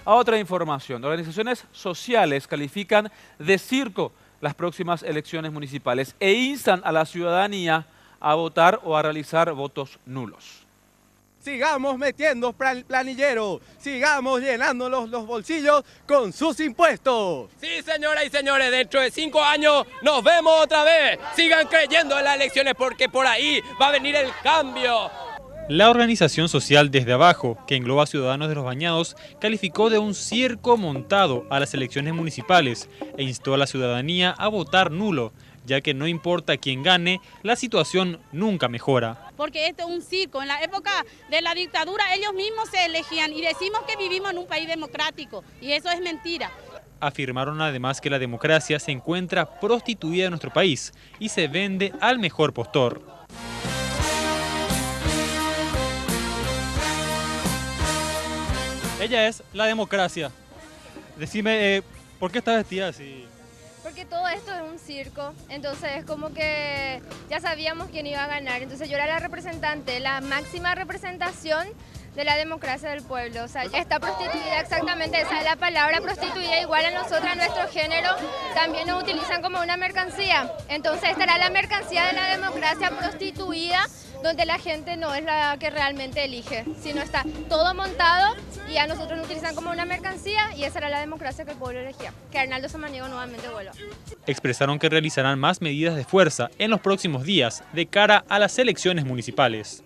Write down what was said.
A otra información, organizaciones sociales califican de circo las próximas elecciones municipales e instan a la ciudadanía a votar o a realizar votos nulos. Sigamos metiendo planilleros, sigamos llenando los bolsillos con sus impuestos. Sí, señoras y señores, dentro de 5 años nos vemos otra vez. Sigan creyendo en las elecciones porque por ahí va a venir el cambio. La organización social Desde Abajo, que engloba a ciudadanos de Los Bañados, calificó de un circo montado a las elecciones municipales e instó a la ciudadanía a votar nulo, ya que no importa quién gane, la situación nunca mejora. Porque esto es un circo. En la época de la dictadura ellos mismos se elegían y decimos que vivimos en un país democrático y eso es mentira. Afirmaron además que la democracia se encuentra prostituida en nuestro país y se vende al mejor postor. Ella es la democracia. Decime, ¿por qué está vestida así? Porque todo esto es un circo, entonces es como que ya sabíamos quién iba a ganar, entonces yo era la representante, la máxima representación de la democracia del pueblo, o sea, está prostituida, exactamente esa es la palabra, prostituida, igual a nosotros, a nuestro género, también nos utilizan como una mercancía, entonces estará la mercancía de la democracia prostituida, donde la gente no es la que realmente elige, sino está todo montado y a nosotros nos utilizan como una mercancía y esa era la democracia que el pueblo elegía, que Arnaldo Samaniego nuevamente vuelva. Expresaron que realizarán más medidas de fuerza en los próximos días de cara a las elecciones municipales.